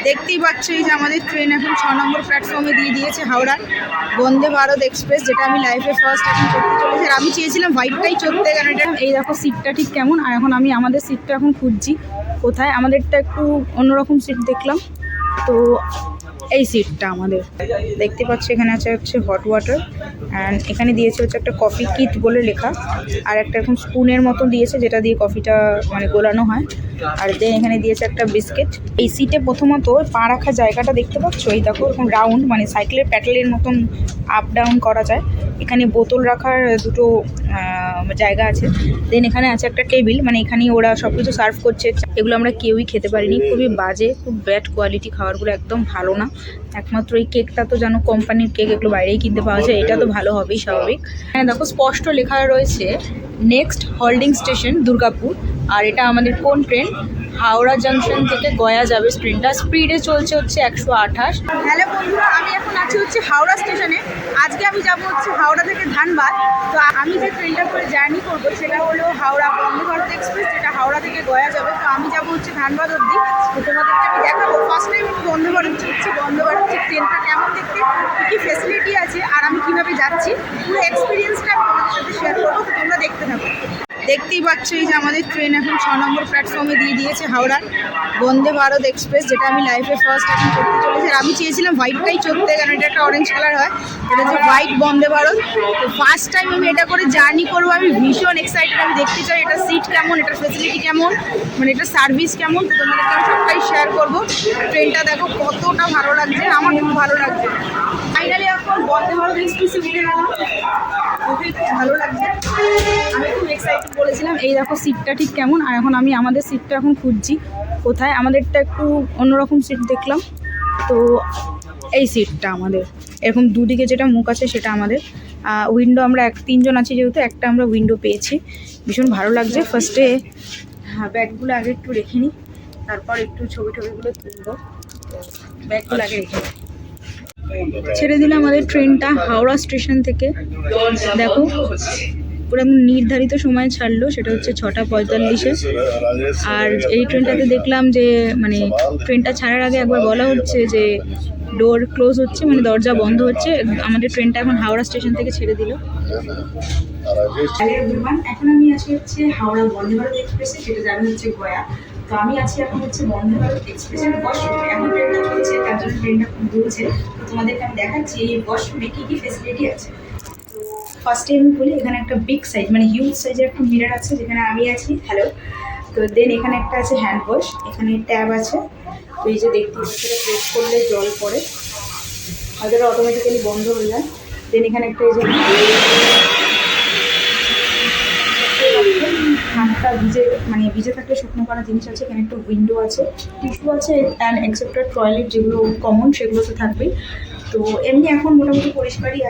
দেখতেই পাচ্ছ এই যে আমাদের ট্রেন এখন 6 নম্বর প্ল্যাটফর্মে দিয়ে দিয়েছে হাওড়া বন্দে ভারত এক্সপ্রেস, যেটা আমি লাইফে ফার্স্ট এখন করতে চলেছি। আর আমি চেয়েছিলাম হোয়াইটটাই চড়তে, কারণ এটা এই দেখো সিটটা ঠিক কেমন। আর এখন আমি আমাদের সিটটা এখন খুঁজছি কোথায়। আমাদেরটা একটু অন্যরকম সিট দেখলাম, তো এই সিটটা আমাদের দেখতে পাচ্ছি। এখানে আছে হচ্ছে হট ওয়াটার, অ্যান্ড এখানে দিয়েছে হচ্ছে একটা কফি কিট বলে লেখা, আর একটা এরকম স্পুনের মতো দিয়েছে যেটা দিয়ে কফিটা মানে গোলানো হয়। আর দেন এখানে দিয়েছে একটা বিস্কিট। এই সিটে প্রথমত পা রাখার জায়গাটা দেখতে পাচ্ছ, এই দেখো এরকম রাউন্ড, মানে সাইকেলের প্যাডেলের মতন আপ ডাউন করা যায়। এখানে বোতল রাখার দুটো জায়গা আছে। দেন এখানে আছে একটা টেবিল, মানে এখানেই ওরা সব কিছু সার্ভ করছে। এগুলো আমরা কেউই খেতে পারিনি, খুবই বাজে, খুব ব্যাড কোয়ালিটি, খাবারগুলো একদম ভালো না। একমাত্র এই কেকটা তো জানো কোম্পানির কেক, এগুলো বাইরেই কিনতে পাওয়া যায়, এটা তো ভালো হবেই স্বাভাবিক। হ্যাঁ দেখো স্পষ্ট লেখা রয়েছে নেক্সট হোল্ডিং স্টেশন দুর্গাপুর। আর এটা আমাদের কোন ট্রেন? হাওড়া জাংশন থেকে গয়া যাবে ট্রেনটা, স্পিডে চলছে হচ্ছে 128। হ্যালো বন্ধুরা, আমি এখন আছি হচ্ছে হাওড়া স্টেশনে। আজকে আমি যাব হচ্ছে হাওড়া থেকে ধানবাদ। তো আমি যে ট্রেনটা করে জার্নি করবো সেটা হলো হাওড়া বন্দে ভারত এক্সপ্রেস, যেটা হাওড়া থেকে গয়া যাবে। তো আমি যাব হচ্ছে ধানবাদ অবধি। তো তোমাদেরকে আমি দেখাবো ফার্স্ট টাইম আমি বন্দে ভারত হচ্ছে বন্দে ভারত ট্রেনটা কেমন দেখতে, কী ফেসিলিটি আছে, আর আমি কীভাবে যাচ্ছি, পুরো এক্সপিরিয়েন্সটা আমি তোমাদের সাথে শেয়ার করবো। তো তোমরা দেখতে থাকো। দেখতেই পাচ্ছ এই যে আমাদের ট্রেন এখন 6 নম্বর প্ল্যাটফর্মে দিয়ে দিয়েছে হাওড়া বন্দে ভারত এক্সপ্রেস, যেটা আমি লাইফে ফার্স্ট এখন করতে চলেছি। আর আমি চেয়েছিলাম হোয়াইটটাই চড়তে, কারণ এটা একটা অরেঞ্জ কালার হয়, এটা হচ্ছে হোয়াইট বন্দে ভারত। তো ফার্স্ট টাইম আমি এটা করে জার্নি করবো, আমি ভীষণ এক্সাইটেড। আমি দেখতে চাই এটা সিট কেমন, এটার ফেসিলিটি কেমন, মানে এটা সার্ভিস কেমন। তো তোমাদেরকে আমি সবটাই শেয়ার করবো। ট্রেনটা দেখো কতটা ভালো লাগছে, আমার খুব ভালো লাগছে। ফাইনালি এখন বন্দে ভারত এক্সপ্রেসে উঠে গেলাম, খুবই ভালো লাগছে, আমি খুব এক্সাইটেড বলেছিলাম। এই দেখো সিটটা ঠিক কেমন। আর এখন আমি আমাদের সিটটা এখন খুঁজছি কোথায়। আমাদেরটা একটু অন্যরকম সিট দেখলাম, তো এই সিটটা আমাদের। এরকম দুদিকে যেটা মুখ আছে সেটা আমাদের। উইন্ডো আমরা 3জন আছি যেহেতু, একটা আমরা উইন্ডো পেয়েছি, ভীষণ ভালো লাগছে। ফার্স্টে ব্যাগগুলো আগে একটু রেখে নিই, তারপর একটু ছবিগুলো তুলবো। ব্যাগগুলো আগে রেখে নিই। ছেড়ে দিলাম আমাদের ট্রেনটা হাওড়া স্টেশন থেকে। দেখো পুরো নির্ধারিত সময় ছাড়লো, সেটা হচ্ছে 6:45-এ। আর এই ট্রেনটাতে দেখলাম যে মানে ট্রেনটা ছাড়ার আগে একবার বলা হচ্ছে যে ডোর ক্লোজ হচ্ছে, মানে দরজা বন্ধ হচ্ছে। আমাদের ট্রেনটা এখন হাওড়া স্টেশন থেকে ছেড়ে দিল। এখন আমি আছি হচ্ছে হাওড়া বন্দে ভারত এক্সপ্রেসে, যেটা যাবে হচ্ছে গয়া। তো আমি আছি এখন হচ্ছে বন্দে ভারত এক্সপ্রেসের ওয়াশরুমে। এখন ট্রেনটা চলছে, তার জন্য ট্রেনটা খুব দুলছে। তো তোমাদেরকে আমি দেখাচ্ছি এই ওয়াশরুমে কী কী ফেসিলিটি আছে। তো ফার্স্টে আমি বলি, এখানে একটা বিগ সাইজ মানে হিউজ সাইজের একটা মিরর আছে যেখানে আমি আছি। হ্যালো। তো দেন এখানে একটা আছে হ্যান্ড ওয়াশ, এখানে ট্যাব আছে। তো এই যে দেখতে প্রেস করলে জল পড়ে, হয়তো অটোমেটিক্যালি বন্ধ হয়ে যায়। দেন এখানে একটা এই যে হাতটা ভিজে থাকলে শুকনো করা জিনিস আছে। এখানে একটা উইন্ডো আছে, টিস্যু আছে, অ্যান্ড এক্সেপ্টার টয়লেট যেগুলো কমন সেগুলো তো থাকবেই। তো এমনি এখন মোটামুটি পরিষ্কারই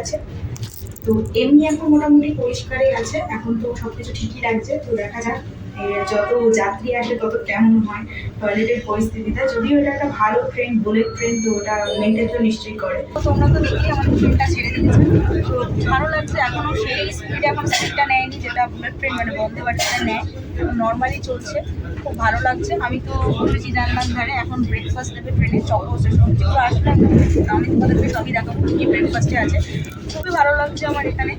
আছে। এখন তো সব কিছু ঠিকই লাগছে। তো দেখা যাক যত যাত্রী আসে তত কেমন হয় টয়লেটের পরিস্থিতিটা। যদিও এটা একটা ভালো ট্রেন, বুলেট ট্রেন, তো ওটা মেনটেন তো নিশ্চয়ই করে। তো তোমরা তো দেখি আমাদের ট্রেনটা ছেড়ে দিয়েছে, তো ভালো লাগছে। এখনও সেই স্পিডে এখন সিটটা নেয়নি, যেটা বুলেট ট্রেন মানে বন্দে ভারত নেয়, নর্মালি চলছে, খুব ভালো লাগছে। আমি তো বসেছি জানলার ধারে। এখন ব্রেকফাস্ট দেবে ট্রেনে, চকো সেসব যেগুলো আসলে আমি তোমাদেরকে সবই দেখাবো কী ব্রেকফাস্টে আছে। খুবই ভালো লাগছে আমার এখানে,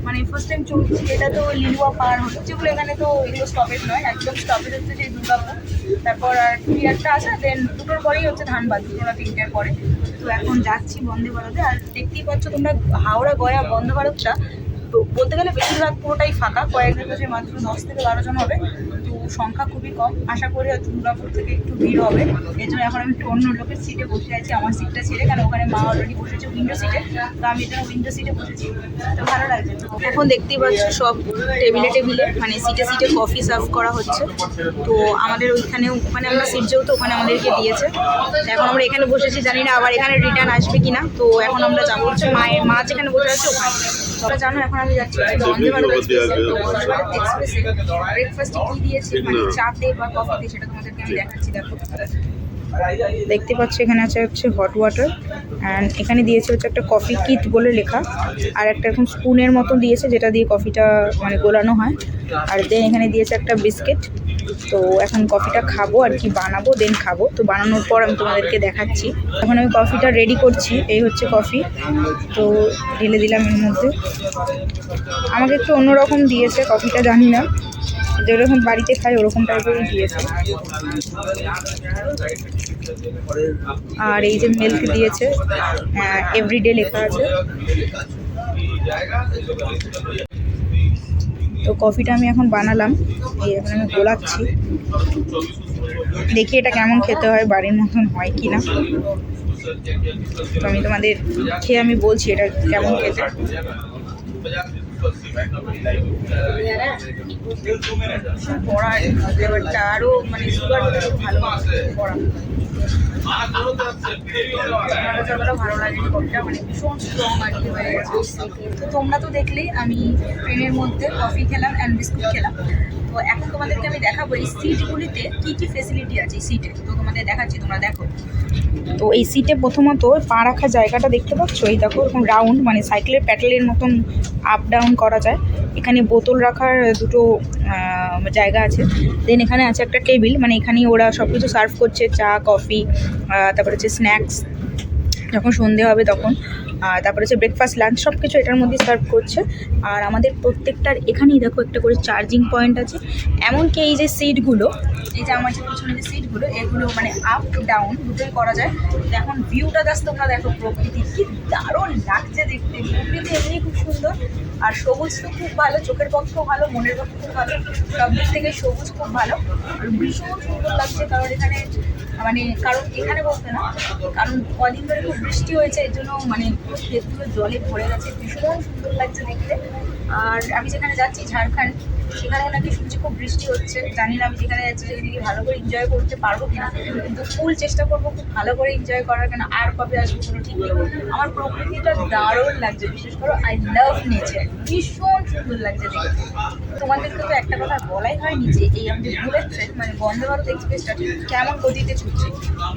মানে ফার্স্ট টাইম চলছি। এটা তো লিলুয়া পার হলো, যেগুলো এখানে তো এগুলো স্টপেজ নয়, একদম স্টপেজ হচ্ছে যে দুর্গাপুর, তারপর আর একটা আছে, দেন দুটোর পরেই হচ্ছে ধানবাদ, 2 না 3টের পরে। তো এখন যাচ্ছি বন্দে ভারতে। আর দেখতেই পাচ্ছ তোমরা হাওড়া গয়া বন্দে ভারতটা বলতে গেলে বেশিরভাগ পুরোটাই ফাঁকা, কয়েকজন কাছে মাত্র 10 থেকে 12 জন হবে। তো সংখ্যা খুবই কম, আশা করি হয়তো দুর্গাপুর থেকে একটু ভিড় হবে। এই জন্য এখন আমি একটু অন্য লোকের সিটে বসে আছি, আমার সিটটা ছেড়ে, কারণ ওখানে মা অলরেডি বসেছে উইন্ডো সিটে। তো আমি এখানে উইন্ডো সিটে বসেছি, তো ভালো লাগছে। এখন দেখতেই পাচ্ছ সব টেবিলে মানে সিটে কফি সার্ভ করা হচ্ছে। তো আমাদের ওখানে আমরা সিট যেহেতু ওখানে আমাদেরকে দিয়েছে। এখন আমরা এখানে বসেছি, জানি না আবার এখানে রিটার্ন আসবে কিনা। তো এখন আমরা যাবো হচ্ছে মা যেখানে বসে আছে ওখানে। তোমরা জানো এখন আমি যাচ্ছি বন্দে ভারত এক্সপ্রেসে। তো বন্দে ভারত এক্সপ্রেসে ব্রেকফাস্টে কী দিয়েছে, মানে চাতে বা কফিতে, সেটা তোমাদেরকে আমি দেখাচ্ছি। দেখো দেখতে পাচ্ছ এখানে আছে হচ্ছে হট ওয়াটার, অ্যান্ড এখানে দিয়েছে হচ্ছে একটা কফি কিট বলে লেখা, আর একটা এরকম স্পুনের মতো দিয়েছে যেটা দিয়ে কফিটা মানে গোলানো হয়। আর দেন এখানে দিয়েছে একটা বিস্কিট, তো এখন কফিটা খাবো আর কি, বানাবো দেন খাবো। তো বানানোর পর আমি তোমাদেরকে দেখাচ্ছি। এখন আমি কফিটা রেডি করছি। এই হচ্ছে কফি, তো ঢেলে দিলাম এর মধ্যে। আমাকে একটু অন্যরকম দিয়েছে কফিটা, জানি না, যেরকম বাড়িতে খাই ওরকম টাইপেরই দিয়েছে। আর এই যে মিল্ক দিয়েছে, এভরিডে লেখা আছে। তো কফিটা আমি এখন বানালাম, এই এখন আমি গোলাচ্ছি। দেখি এটা কেমন খেতে হয়, বাড়ির মতন হয় কি না। তো আমি তোমাদের খেয়ে আমি বলছি এটা কেমন খেতে। ফ্লেভারটা আরও মানে সুগার হলে ভালো পড়া যতটা ভালো লাগে কফিটা, মানে ভীষণ স্ট্রং আর কি হয়ে গেছে। তো তোমরা তো দেখলেই আমি ট্রেনের মধ্যে কফি খেলাম অ্যান্ড বিস্কুট খেলাম। তো এখন তোমাদেরকে আমি দেখাবো এই সিটগুলিতে কী কী ফেসিলিটি আছে এই সিটে। তো তোমাদের দেখাচ্ছি, তোমরা দেখো। তো এই সিটে প্রথমত পা রাখার জায়গাটা দেখতে পাচ্ছ, এই দেখো এরকম রাউন্ড, মানে সাইকেলের প্যাডেলের মতন আপ ডাউন করা যায়। এখানে বোতল রাখার দুটো জায়গা আছে। দেন এখানে আছে একটা টেবিল, মানে এখানেই ওরা সব কিছু সার্ভ করছে, চা কফি, তারপরে হচ্ছে স্ন্যাক্স যখন সন্ধে হবে তখন, তারপরে হচ্ছে ব্রেকফাস্ট লাঞ্চ সব কিছু এটার মধ্যে সার্ভ করছে। আর আমাদের প্রত্যেকটার এখানেই দেখো একটা করে চার্জিং পয়েন্ট আছে। এমনকি এই যে সিটগুলো, এই যে আমার যে পিছনে যে সিটগুলো, এগুলো মানে আপ ডাউন দুটোই করা যায়। তো এখন ভিউটা জাস্ট তোমরা দেখো, প্রকৃতি কি দারুণ লাগছে দেখতে। প্রকৃতি এমনি খুব সুন্দর, আর সবুজ তো খুব ভালো, চোখের পক্ষেও ভালো, মনের পক্ষে খুব ভালো, সব দিক থেকে সবুজ খুব ভালো। আর ভীষণ সুন্দর লাগছে, কারণ এখানে মানে কারণ এখানে বলতে না, কারণ কদিন ধরে খুব বৃষ্টি হয়েছে, এর জন্য মানে পুরো ক্ষেতগুলো জলে ভরে গেছে, ভীষণ সুন্দর লাগছে দেখতে। আর আমি যেখানে যাচ্ছি ঝাড়খণ্ড, সেখানেও নাকি শুনছি খুব বৃষ্টি হচ্ছে। জানি না আমি যেখানে যাচ্ছি সেখানে কি ভালো করে এনজয় করতে পারবো কিনা, কিন্তু ফুল চেষ্টা করবো খুব ভালো করে এনজয় করার। কেন আর কবে আসবো কোনো ঠিক নেই। আমার প্রকৃতিটা দারুণ লাগছে, বিশেষ করে আই লাভ নেচার, ভীষণ সুন্দর লাগছে দেখতে। তোমাদেরকে তো একটা কথা বলাই হয়নি যে এই আমাদের বুলেট ট্রেন মানে বন্দে ভারত এক্সপ্রেসটা কেমন গতিতে ছুটছে।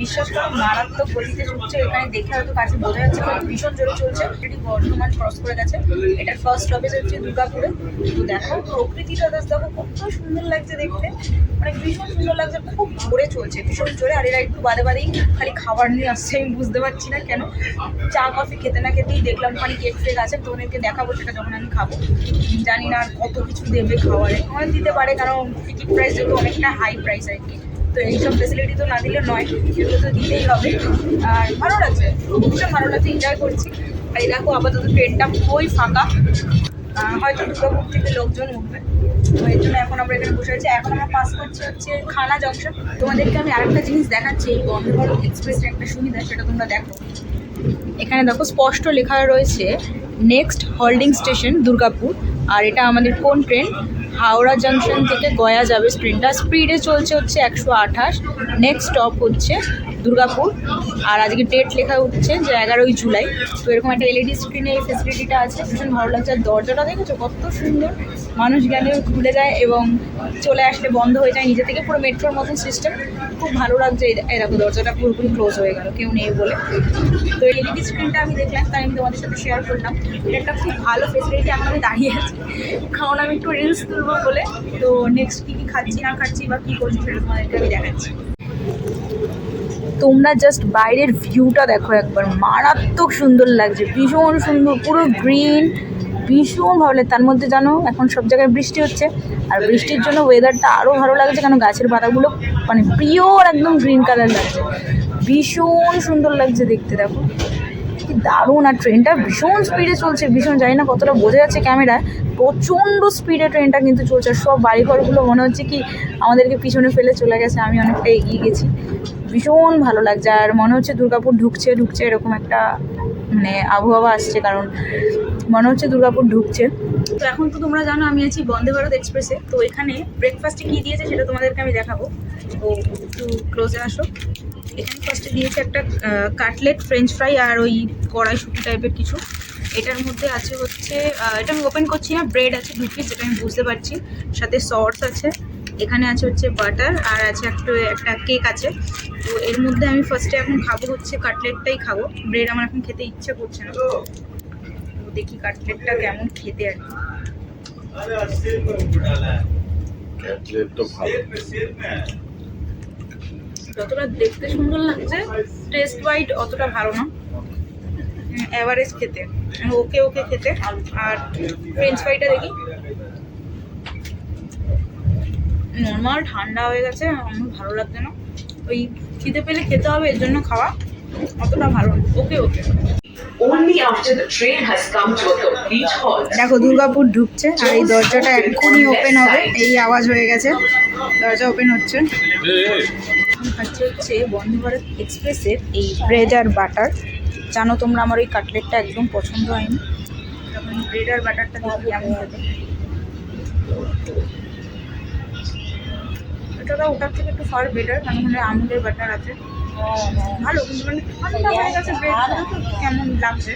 বিশ্বাস করো মারাত্মক গতিতে ছুটছে। এখানে দেখে হয়তো কাছে বোঝা যাচ্ছে কারণ ভীষণ জোরে চলছে। এটি বর্ধমান ক্রস করে গেছে, এটার ফার্স্ট স্টপেজ হচ্ছে দুর্গাপুরে। তো দেখো প্রকৃতিটা দেখো কত সুন্দর লাগছে দেখতে, মানে ভীষণ সুন্দর লাগছে, খুব জোরে চলছে, ভীষণ জোরে। আর এরা একটু বাদে বাদেই খালি খাবার নিয়ে আসছে, আমি বুঝতে পারছি না কেন। চা কফি খেতে না খেতেই দেখলাম খালি কেক ফেক আছে, তোমাদেরকে দেখাবো সেটা যখন আমি খাবো। জানি না আর কত কিছু দেবে খাবারে, অনেক দিতে পারে কারণ টিকিট প্রাইস যেহেতু অনেকটা হাই প্রাইস আর কি। তো এইসব ফেসিলিটি তো না দিলে নয়, এগুলো তো দিতেই হবে। আর ভালো লাগছে, ভীষণ ভালো লাগছে, এনজয় করছি। আর এই দেখো আপাতত ট্রেনটা পুরোই ফাঁকা, হয়তো দুর্গাপুর থেকে লোকজন উঠবে, তো এর জন্য এখন আমরা এখানে বসে আছি। এখন আমরা পাস করছি হচ্ছে খানা জংশন। তোমাদেরকে আমি আরেকটা জিনিস দেখাচ্ছি এই বন্দে ভারত এক্সপ্রেসের একটা সুবিধা, সেটা তোমরা দেখো। এখানে দেখো স্পষ্ট লেখা রয়েছে নেক্সট হোল্ডিং স্টেশন দুর্গাপুর। আর এটা আমাদের কোন ট্রেন, হাওড়া জাংশন থেকে গয়া যাবে ট্রেনটা, স্পিডে চলছে হচ্ছে 128, নেক্সট স্টপ হচ্ছে দুর্গাপুর। আর আজকে ডেট লেখা হচ্ছে যে 11ই জুলাই। তো এরকম একটা এলইডি স্ক্রিনে এই ফেসিলিটিটা আছে, ভীষণ ভালো লাগছে। আর দরজাটা দেখেছো কত সুন্দর, মানুষ গেলে খুলে যায় এবং চলে আসলে বন্ধ হয়ে যায় নিজে থেকে, পুরো মেট্রোর মতন সিস্টেম, খুব ভালো লাগছে। এই দেখো দরজাটা পুরোপুরি ক্লোজ হয়ে গেল, কেউ নেই বলে। তো এই এলইডি স্ক্রিনটা আমি দেখলাম, তাই আমি তোমাদের সাথে শেয়ার করলাম। এটা একটা খুব ভালো ফেসিলিটি। এখন আমি দাঁড়িয়ে আছি কারণ আমি একটু রিলস তুলবো বলে। তো নেক্সট কী কী খাচ্ছি না খাচ্ছি বা কী করছি সেটা তোমাদেরকে আমি দেখাচ্ছি। তোমরা জাস্ট বাইরের ভিউটা দেখো একবার, মারাত্মক সুন্দর লাগছে, ভীষণ সুন্দর, পুরো গ্রিন, ভীষণ ভালো লাগে। তার মধ্যে জানো এখন সব জায়গায় বৃষ্টি হচ্ছে, আর বৃষ্টির জন্য ওয়েদারটা আরও ভালো লাগছে, কারণ গাছের পাতাগুলো মানে পিওর একদম গ্রিন কালার লাগছে, ভীষণ সুন্দর লাগছে দেখতে। দেখো কি দারুণ। আর ট্রেনটা ভীষণ স্পিডে চলছে, ভীষণ, জানি না কতটা বোঝা যাচ্ছে ক্যামেরায়, প্রচণ্ড স্পিডে ট্রেনটা কিন্তু চলছে। সব বাড়িঘরগুলো মনে হচ্ছে কি আমাদেরকে পিছনে ফেলে চলে গেছে, আমি অনেকটা এগিয়ে গেছি, ভীষণ ভালো লাগছে। আর মনে হচ্ছে দুর্গাপুর ঢুকছে ঢুকছে এরকম একটা মানে আবহাওয়া আসছে, কারণ মনে হচ্ছে দুর্গাপুর ঢুকছে। তো এখন তো তোমরা জানো আমি আছি বন্দে ভারত এক্সপ্রেসে। তো এখানে ব্রেকফাস্টে কী দিয়েছে সেটা তোমাদেরকে আমি দেখাবো। তো একটু ক্লোজে আসো। এখানে ফার্স্টে দিয়েছে একটা কাটলেট, ফ্রেঞ্চ ফ্রাই আর ওই কড়াইশুঁটি টাইপের কিছু। এটার মধ্যে আছে হচ্ছে এটা আমি ওপেন করছি না, ব্রেড আছে 2 পিস, যেটা আমি বুঝতে পারছি, সাথে সস আছে, এখানে আছে হচ্ছে বাটার, আর আছে একটা কেক আছে। তো এর মধ্যে আমি ফার্স্টে এখন খাবো হচ্ছে কাটলেটটাই খাবো, ব্রেড আমার এখন খেতে ইচ্ছে করছে না। তো দেখি কাটলেটটা কেমন খেতে আর কি। কাটলেট তো ভালো। যতটা দেখতে সুন্দর লাগছে টেস্ট ওয়াইজ অতটা ভালো না, এভারেজ খেতে, ওকে ওকে খেতে। আর ফ্রেঞ্চ ফ্রাইটা দেখি, নর্মাল ঠান্ডা হয়ে গেছে, আমার ভালো লাগছে না। ওই খিদে পেলে খেতে হবে এর জন্য খাওয়া, অতটা ভালো না, ওকে ওকে। Only after the train has come to a complete halt. দেখো দুর্গাপুর ঢুকছে আর এই দরজাটা এক্ষুনি ওপেন হবে, এই আওয়াজ হয়ে গেছে, দরজা ওপেন হচ্ছে। খাচ্ছে হচ্ছে বন্দে ভারত এক্সপ্রেসের এই ব্রেড আর বাটার। জানো তোমরা আমার ওই কাটলেটটা একদম পছন্দ হয়নি, তখন এই ব্রেড আর বাটারটা দেখি কেমন খেতে। এটা ওটার থেকে একটু ফার বেটার, কারণ ওখানে আমুলের বাটার আছে, ভালো। কিন্তু মানে ঠান্ডা হয়ে গেছে ব্রেডগুলো, তো কেমন লাগছে,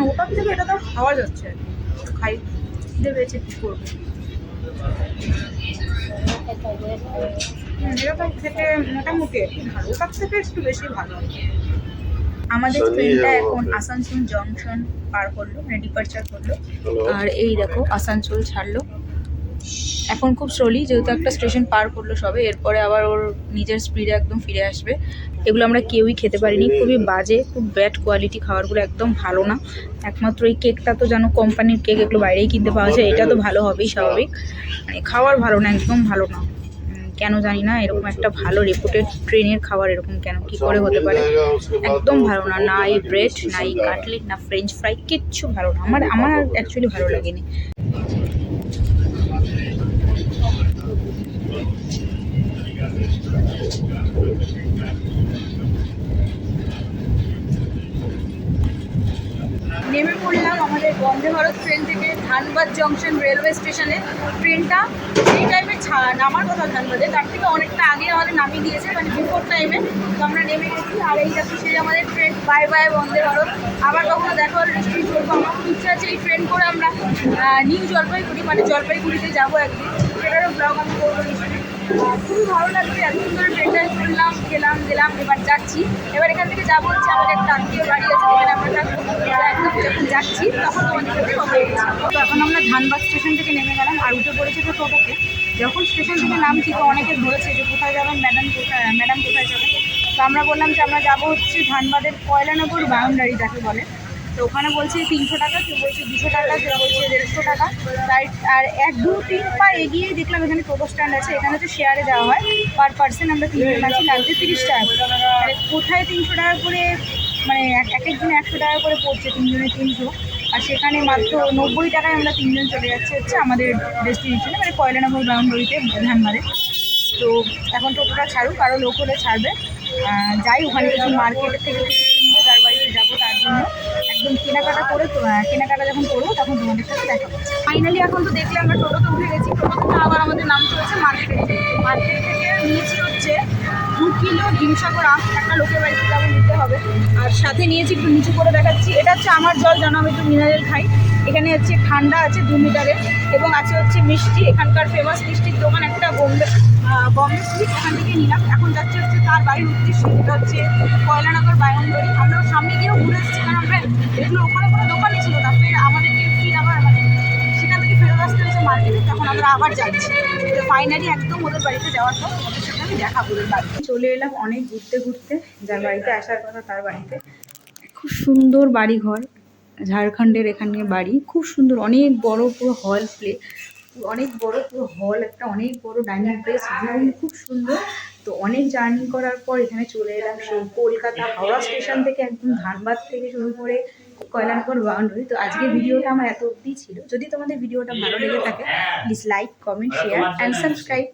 ওটার থেকে এটা তো খাওয়া যাচ্ছে। খাই, খিদে পেয়েছে, কী করবো। এরকম খেতে মোটামুটি ভালো, ওটার থেকে একটু বেশি ভালো। আমাদের ট্রেনটা এখন আসানসোল জংশন পার করলো, মানে ডিপার্চার করলো। আর এই দেখো আসানসোল ছাড়লো এখন খুব স্লোলি, যেহেতু একটা স্টেশন পার করলো সবে, এরপরে আবার ওর নিজের স্পিডে একদম ফিরে আসবে। এগুলো আমরা কেউই খেতে পারিনি, খুবই বাজে, খুব ব্যাড কোয়ালিটি, খাবারগুলো একদম ভালো না। একমাত্র এই কেকটা তো যেন কোম্পানির কেক, এগুলো বাইরেই কিনতে পাওয়া যায়, এটা তো ভালো হবেই স্বাভাবিক, মানে খাবার ভালো না, একদম ভালো না। কেন জানি না, এরকম একটা ভালো রেপুটেড ট্রেনের খাবার এরকম কেন, কি করে হতে পারে, একদম ভালো না। না এই ব্রেড, না এই কাটলেট, না ফ্রেঞ্চ ফ্রাই, কিচ্ছু ভালো না। আমার অ্যাকচুয়ালি ভালো লাগেনি। নেমে পড়লাম আমাদের বন্দে ভারত ট্রেন থেকে ধানবাদ জংশন রেলওয়ে স্টেশনে। ট্রেনটা সেই টাইমে নামার কথা ধানবাদে, তার থেকে অনেকটা আগে আমাদের নামিয়ে দিয়েছে, মানে বিফোর টাইমে। তো আমরা নেমে গেছি, আর এই দেখো সেই আমাদের train, bye bye Vande Bharat. আবার কখনো দেখা হলে নিশ্চয়ই চলবো। আমার খুব ইচ্ছা আছে এই ট্রেন করে আমরা নিউ জলপাইগুড়ি, মানে জলপাইগুড়িতে যাবো একদিন, সেটারও ব্লগ আমি করবো নিশ্চয়ই। খুবই ভালো লাগবে, এত সুন্দর ট্রেনটা করলাম, খেলাম দিলাম, এবার যাচ্ছি। এবার এখান থেকে যাবো হচ্ছে আমাদের একটা আত্মীয় বাড়ি আছে, যেখানে আমরা থাকবো। একদম যখন যাচ্ছি তখন তোমাদের সাথে কথা বলছি। তো এখন আমরা ধানবাদ স্টেশন থেকে নেমে গেলাম আর উঠে পড়েছি তো টোটোতে। যখন স্টেশন থেকে নামছি তো অনেকে ধরেছে যে কোথায় যাবেন ম্যাডাম, কোথায় যাবেন। তো আমরা বললাম যে আমরা যাবো হচ্ছে ধানবাদের কয়লানগর বাউন্ডারি যাকে বলে। তো ওখানে বলছে 300 টাকা, কেউ বলছে 200 টাকা, কেউ বলছে 150 টাকা। তাই আর 1-2-3 পা এগিয়ে দেখলাম এখানে টোটো স্ট্যান্ড আছে, এখানে তো শেয়ারে দেওয়া হয়, পার পার্সন আমরা 3 জন আছি, লাগছে 30 টাকা করে। মানে কোথায় 300 টাকা করে, মানে এক একজনে 100 টাকা করে পড়ছে, 3 জনের 300। আর সেখানে মাত্র 90 টাকায় আমরা 3 জন চলে যাচ্ছি হচ্ছে আমাদের ডেস্টিনেশনে, মানে কয়লানগর বাউন্ডারিতে ধানবাদে। তো এখন টোটোটা ছাড়ুক, আরও লোক হলে ছাড়বে। যাই ওখানে কিছু মার্কেটের থেকে কিছু কিনবো, যার বাড়িতে যাবো তার জন্য একদম কেনাকাটা করে, কেনাকাটা যখন করবো তখন তোমাদের সাথে দেখা হচ্ছে। ফাইনালি এখন তো দেখলে আমরা টোটোতে উঠে গেছি, টোটোতে আবার আমাদের নামতে হচ্ছে মার্কেট থেকে নিয়েছি হচ্ছে 2 কিলো হিমসাগর আম, একটা লোকের বাড়িতে যাবো নিতে হবে। আর সাথে নিয়েছি, একটু নিচু করে দেখাচ্ছি, এটা হচ্ছে আমার জল, জানো আমি একটু মিনারেল খাই। এখানে হচ্ছে ঠান্ডা আছে 2 লিটারের, এবং আছে হচ্ছে মিষ্টি, এখানকার ফেমাস মিষ্টির দোকান একটা বম্বে সুইট, এখান থেকে নিলাম। এখন যাচ্ছে হচ্ছে তার বাড়ির উদ্দেশ্যে, এটা হচ্ছে কয়লানগর বাউন্ডারি। আমরা সামনে গিয়েও ঘুরে এসেছি, কারণ আমরা এগুলো ওখানে কোনো দোকানই ছিল না, ফের আমাদেরকে ফির আবার মানে সেখান থেকে ফেরত আসতে হয়েছে মার্কেটে, তখন আমরা আবার যাচ্ছি। তো ফাইনালি একদম ওদের বাড়িতে যাওয়ার পর ওদের সাথে আমি দেখা করে বাড়িতে চলে এলাম, অনেক ঘুরতে, যার বাড়িতে আসার কথা তার বাড়িতে। খুব সুন্দর বাড়ি ঘর, ঝাড়খণ্ডের এখানে বাড়ি, খুব সুন্দর, অনেক বড় পুরো হল প্লে, অনেক বড় পুরো হল, একটা অনেক বড় ডাইনিং প্লেস, খুব সুন্দর। তো অনেক জার্নি করার পর এখানে চলে এলাম সেই কলকাতা হাওড়া স্টেশন থেকে, একদম ধানবাদ থেকে শুরু করে কয়লানগর বাউন্ডারি। তো আজকের ভিডিওটা আমার এত অবধি ছিল। যদি তোমাদের ভিডিওটা ভালো লেগে থাকে please like, comment, share and subscribe.